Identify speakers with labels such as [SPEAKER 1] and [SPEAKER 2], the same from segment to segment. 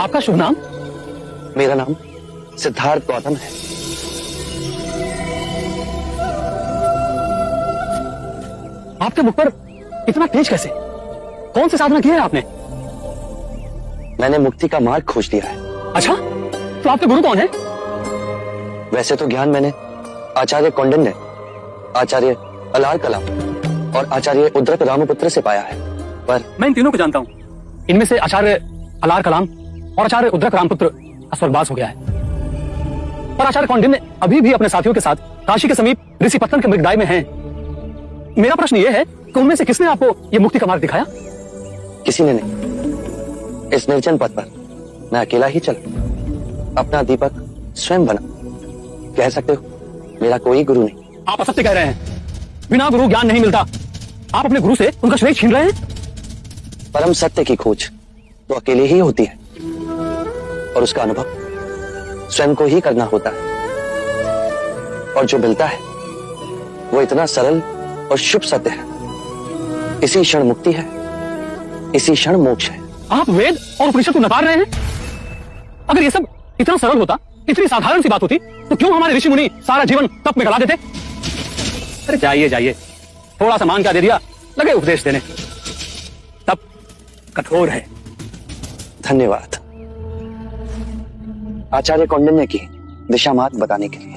[SPEAKER 1] आपका शुभ नाम?
[SPEAKER 2] मेरा नाम सिद्धार्थ गौतम है।
[SPEAKER 1] आपके मुख पर इतना तेज कैसे? कौन सी साधना की है आपने?
[SPEAKER 2] मैंने मुक्ति का मार्ग खोज लिया है।
[SPEAKER 1] अच्छा, तो आपके गुरु कौन है?
[SPEAKER 2] वैसे तो ज्ञान मैंने आचार्य कौंडिन्य, आचार्य अलार कलाम और आचार्य उद्रक रामपुत्र से पाया है, पर
[SPEAKER 1] मैं इन तीनों को जानता हूँ। इनमें से आचार्य अलार कलाम और आचार्य उद्रक रामपुत्र स्वर्गवास हो गया है, पर आचार्य कौंडिन्य अभी भी अपने साथियों के साथ काशी के समीप ऋषिपत्तन के मृगदाय में हैं। मेरा प्रश्न यह है कि उनमें से किसने आपको यह मुक्ति का मार्ग दिखाया?
[SPEAKER 2] किसी ने नहीं। इस निर्जन पथ पर मैं अकेला ही चला, अपना दीपक स्वयं बना। कह सकते हो मेरा कोई गुरु नहीं।
[SPEAKER 1] आप असत्य कह रहे हैं। बिना गुरु ज्ञान नहीं मिलता। आप अपने गुरु से उनका श्रेय छीन रहे हैं।
[SPEAKER 2] परम सत्य की खोज तो अकेले ही होती है और उसका अनुभव स्वयं को ही करना होता है, और जो मिलता है वो इतना सरल और शुभ सत्य है। इसी क्षण मुक्ति है, इसी क्षण मोक्ष है।
[SPEAKER 1] आप वेद और उपनिषद को नकार रहे हैं। अगर ये सब इतना सरल होता, इतनी साधारण सी बात होती, तो क्यों हमारे ऋषि मुनि सारा जीवन तप में गला देते? अरे जाइए जाइए, थोड़ा सा मान क्या दे दिया, लगे उपदेश देने। तप कठोर है।
[SPEAKER 2] धन्यवाद आचार्य कौंडिन्य की दिशा मार्ग बताने के लिए।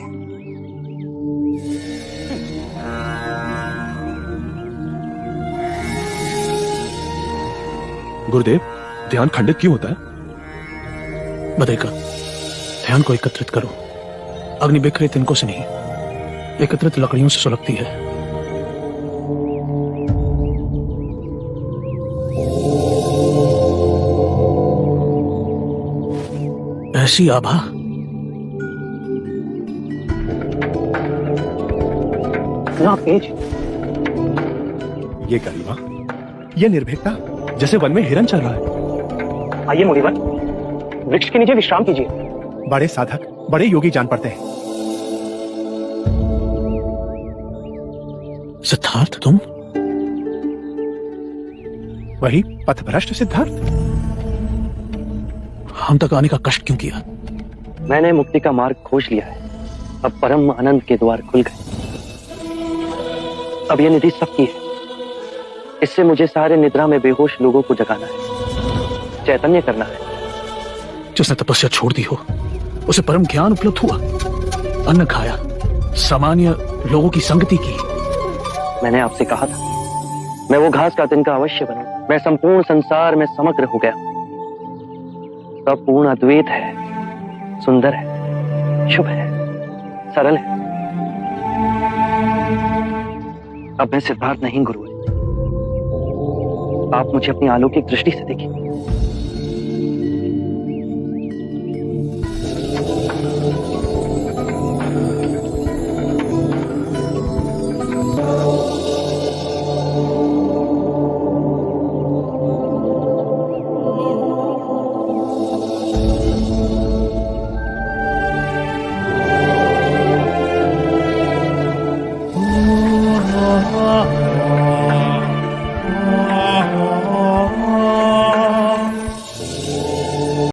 [SPEAKER 3] गुरुदेव, ध्यान खंडित क्यों होता है?
[SPEAKER 4] बताइएगा। ध्यान को एकत्रित करो। अग्नि बिखरे तिनकों से नहीं, एकत्रित लकड़ियों से सुलगती है। ऐसी आभा
[SPEAKER 1] ना तेज,
[SPEAKER 3] ये गरिमा, ये निर्भीकता, जैसे वन में हिरन चल रहा है।
[SPEAKER 1] आइए मुनिवर, वृक्ष के नीचे विश्राम कीजिए।
[SPEAKER 3] बड़े साधक, बड़े योगी जान पड़ते हैं।
[SPEAKER 4] सिद्धार्थ, तुम?
[SPEAKER 3] वही पथभ्रष्ट सिद्धार्थ।
[SPEAKER 4] हम तक आने का कष्ट क्यों किया?
[SPEAKER 2] मैंने मुक्ति का मार्ग खोज लिया है। अब परम आनंद के द्वार खुल गए। अब यह निधि सबकी है। इससे मुझे सारे निद्रा में बेहोश लोगों को जगाना है, चैतन्य करना है।
[SPEAKER 4] जिसने तपस्या छोड़ दी हो, उसे परम ज्ञान उपलब्ध हुआ, अन्न खाया, सामान्य लोगों की संगति की।
[SPEAKER 2] मैंने आपसे कहा था मैं वो घास का तिनका अवश्य बनूं। मैं संपूर्ण संसार में समग्र हो गया। सब पूर्ण अद्वैत है, सुंदर है, शुभ है, सरल है। अब मैं सिद्धार्थ नहीं गुरु है। आप मुझे अपनी अलौकिक दृष्टि से देखिए।